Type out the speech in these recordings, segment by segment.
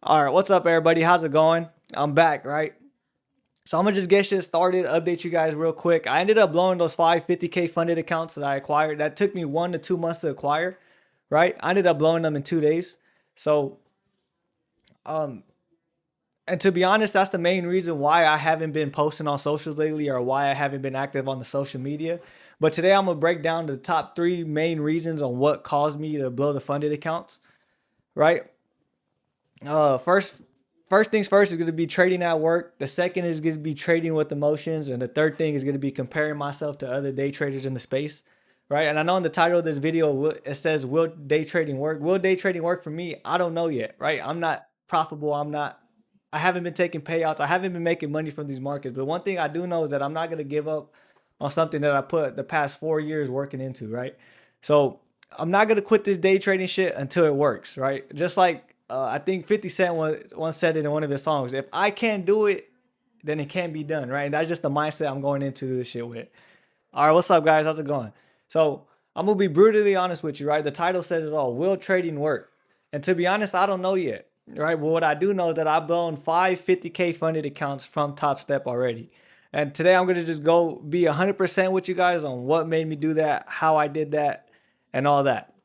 All right, what's up, everybody? How's it going? I'm back, right? So I'm gonna just get shit started, update you guys real quick. I ended up blowing those 550K funded accounts that I acquired. That took me 1 to 2 months to acquire, right? I ended up blowing them in 2 days. So, um, and to be honest, that's the main reason why I haven't been posting on socials lately or why I haven't been active on the social media. But today I'm gonna break down the top three main reasons on what caused me to blow the funded accounts, right? First things first is going to be trading at work. The second is going to be trading with emotions, and the third thing is going to be comparing myself to other day traders in the space, right? And I know in the title of this video it says, "Will day trading work?" Will day trading work for me? I don't know yet, right? I'm not profitable. I haven't been taking payouts. I haven't been making money from these markets. But one thing I do know is that I'm not going to give up on something that I put the past 4 years working into, right? So I'm not gonna quit this day trading shit until it works, right? Just like I think 50 Cent once said it in one of his songs. If I can't do it, then it can't be done, right? And that's just the mindset I'm going into this shit with. All right, what's up, guys? How's it going? So I'm gonna be brutally honest with you, right? The title says it all. Will trading work? And to be honest, I don't know yet, right? But what I do know is that I've blown 550K funded accounts from TopStep already. And today I'm gonna just go be 100% with you guys on what made me do that, how I did that, and all that.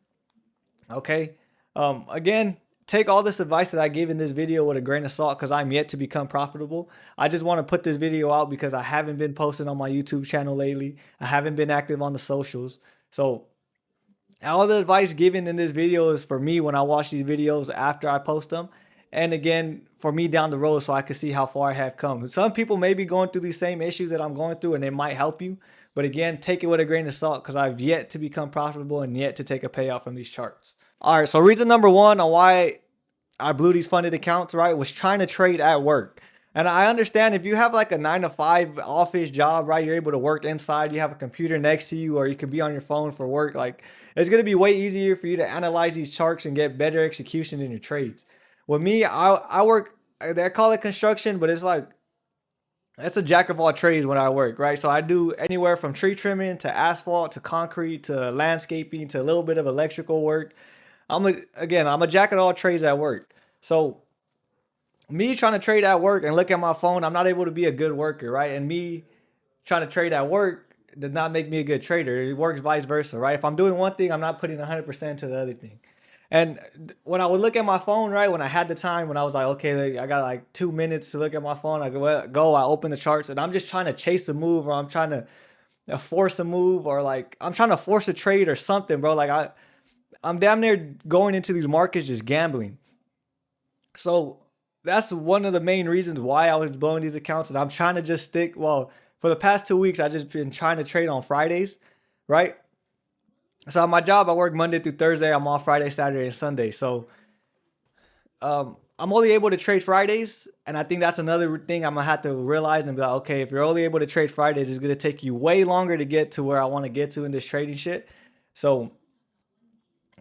Okay. Again, take all this advice that I gave in this video with a grain of salt because I'm yet to become profitable. I just want to put this video out because I haven't been posting on my YouTube channel lately. I haven't been active on the socials. So all the advice given in this video is for me when I watch these videos after I post them. And again, for me down the road so I can see how far I have come. Some people may be going through these same issues that I'm going through and it might help you. But again, take it with a grain of salt because I've yet to become profitable and yet to take a payout from these charts. All right, so reason number one on why I blew these funded accounts, right, was trying to trade at work. And I understand if you have like a 9 to 5 office job, right, you're able to work inside, you have a computer next to you, or you could be on your phone for work. Like it's going to be way easier for you to analyze these charts and get better execution in your trades. With me, I work, they call it construction, but it's like, it's a jack of all trades when I work, right? So I do anywhere from tree trimming to asphalt to concrete to landscaping to a little bit of electrical work. I'm a jack of all trades at work. So me trying to trade at work and look at my phone, I'm not able to be a good worker, right? And me trying to trade at work does not make me a good trader. It works vice versa, right? If I'm doing one thing, I'm not putting 100% to the other thing. And when I would look at my phone, right, when I had the time, when I was like, okay, like, I got like 2 minutes to look at my phone, I open the charts, and I'm just trying to chase a move, or I'm trying to force a move, or like I'm trying to force a trade or something, bro. I'm damn near going into these markets just gambling. So that's one of the main reasons why I was blowing these accounts. And I'm trying to just stick. Well, for the past 2 weeks, I just been trying to trade on Fridays, right? So at my job, I work Monday through Thursday. I'm off Friday, Saturday, and Sunday. So I'm only able to trade Fridays, and I think that's another thing I'm gonna have to realize and be like, okay, if you're only able to trade Fridays, it's gonna take you way longer to get to where I want to get to in this trading shit. So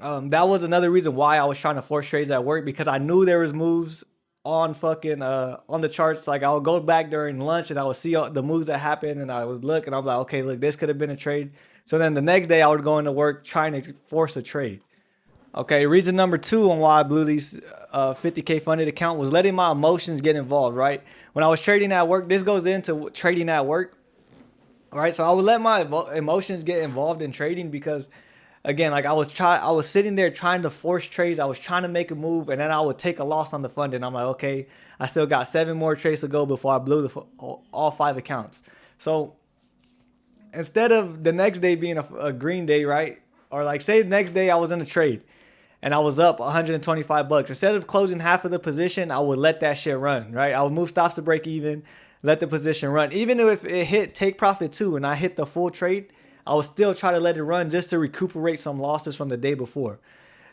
that was another reason why I was trying to force trades at work because I knew there was moves on fucking on the charts. Like I would go back during lunch and I would see all the moves that happened and I would look and I'm like, okay, look, this could have been a trade. So then the next day I would go into work trying to force a trade. Okay, reason number two on why I blew these 50K funded account was letting my emotions get involved. Right when I was trading at work, this goes into trading at work. Right, so I would let my emotions get involved in trading because again, like I was sitting there trying to force trades. I was trying to make a move, and then I would take a loss on the fund, and I'm like, okay, I still got 7 more trades to go before I blew all 5 accounts. So instead of the next day being a green day, right? Or like say the next day I was in a trade and I was up 125 bucks. Instead of closing half of the position, I would let that shit run, right? I would move stops to break even, let the position run. Even if it hit take profit too and I hit the full trade, I would still try to let it run just to recuperate some losses from the day before.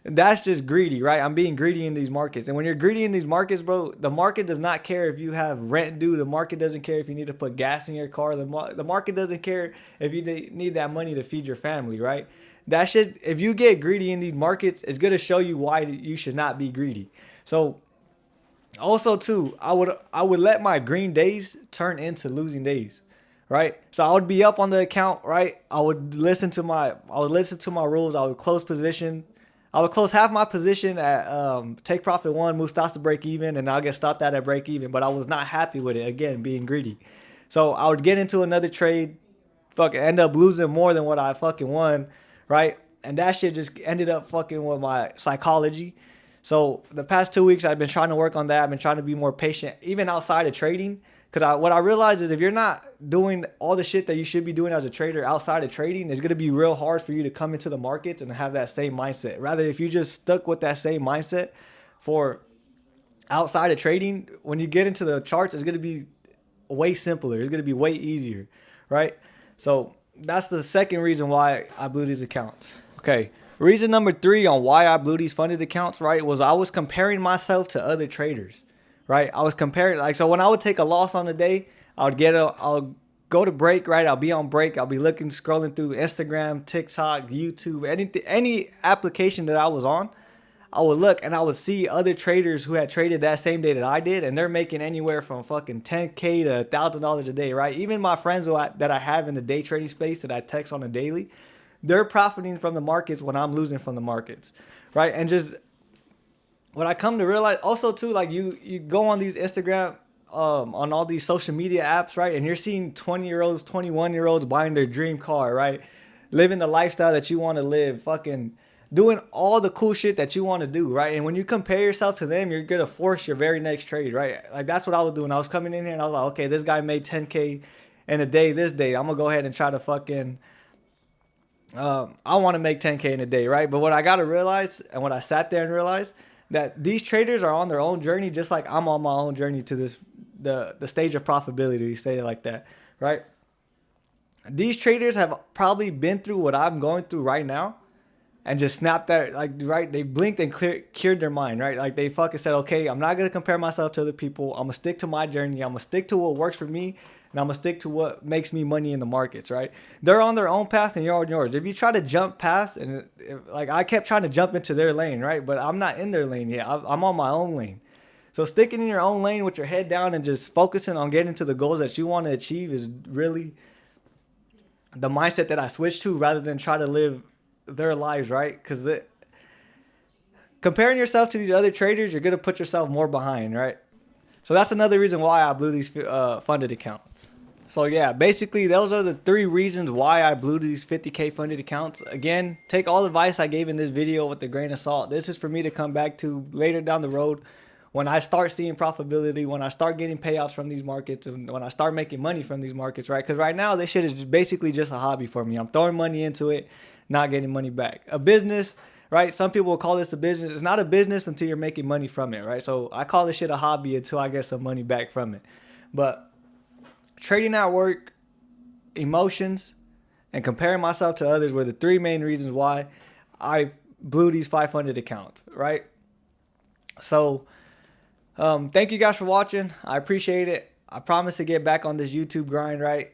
And that's just greedy, right? I'm being greedy in these markets. And when you're greedy in these markets, bro, the market does not care if you have rent due. The market doesn't care if you need to put gas in your car. The market doesn't care if you need that money to feed your family, right? That's just, if you get greedy in these markets, it's going to show you why you should not be greedy. So also too, I would let my green days turn into losing days, right? So I would be up on the account, right? I would listen to my rules. I would close position. I would close half my position at take profit 1, move stops to break even, and I'll get stopped out at break even. But I was not happy with it, again, being greedy. So I would get into another trade, fucking end up losing more than what I fucking won, right? And that shit just ended up fucking with my psychology. So the past 2 weeks, I've been trying to work on that. I've been trying to be more patient, even outside of trading. Because what I realized is if you're not doing all the shit that you should be doing as a trader outside of trading, it's going to be real hard for you to come into the markets and have that same mindset. Rather, if you just stuck with that same mindset for outside of trading, when you get into the charts, it's going to be way simpler. It's going to be way easier, right? So that's the second reason why I blew these accounts. Okay. Reason number 3 on why I blew these funded accounts, right, was I was comparing myself to other traders, right? I was comparing, like, so when I would take a loss on the day, I'll go to break, right? I'll be on break. I'll be looking, scrolling through Instagram, TikTok, YouTube, any application that I was on. I would look and I would see other traders who had traded that same day that I did, and they're making anywhere from fucking 10K to $1,000 a day, right? Even my friends that I have in the day trading space that I text on a daily, they're profiting from the markets when I'm losing from the markets, right? And just what I come to realize also too, like you go on these Instagram, on all these social media apps, right? And you're seeing 20-year-olds, 21-year-olds buying their dream car, right? Living the lifestyle that you want to live, fucking doing all the cool shit that you want to do, right? And when you compare yourself to them, you're gonna force your very next trade, right? Like that's what I was doing. I was coming in here and I was like, okay, this guy made 10K in a day this day. I'm gonna go ahead and try to fucking I want to make 10K in a day, right? But what I got to realize, and what I sat there and realized, that these traders are on their own journey, just like I'm on my own journey to the stage of profitability, say it like that, right? These traders have probably been through what I'm going through right now, and just snapped that, like, right, they blinked and cured their mind, right? Like they fucking said, okay, I'm not gonna compare myself to other people. I'm gonna stick to my journey. I'm gonna stick to what works for me, and I'm gonna stick to what makes me money in the markets, right? They're on their own path and you're on yours. If you try to jump past, and like I kept trying to jump into their lane, right? But I'm not in their lane yet. I'm on my own lane. So sticking in your own lane with your head down and just focusing on getting to the goals that you want to achieve is really the mindset that I switched to, rather than try to live their lives, right? Because comparing yourself to these other traders, you're gonna put yourself more behind, right? So that's another reason why I blew these funded accounts. So yeah, basically those are the 3 reasons why I blew these 50K funded accounts. Again, take all the advice I gave in this video with a grain of salt. This is for me to come back to later down the road when I start seeing profitability, when I start getting payouts from these markets, and when I start making money from these markets, right? Because right now this shit is basically just a hobby for me. I'm throwing money into it, not getting money back. A business, right? Some people will call this a business. It's not a business until you're making money from it, right? So I call this shit a hobby until I get some money back from it. But trading at work, emotions, and comparing myself to others were the 3 main reasons why I blew these 500 accounts, right? So thank you guys for watching. I appreciate it. I promise to get back on this YouTube grind, right?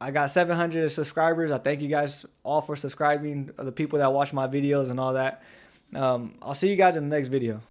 I got 700 subscribers. I thank you guys all for subscribing, the people that watch my videos and all that. I'll see you guys in the next video.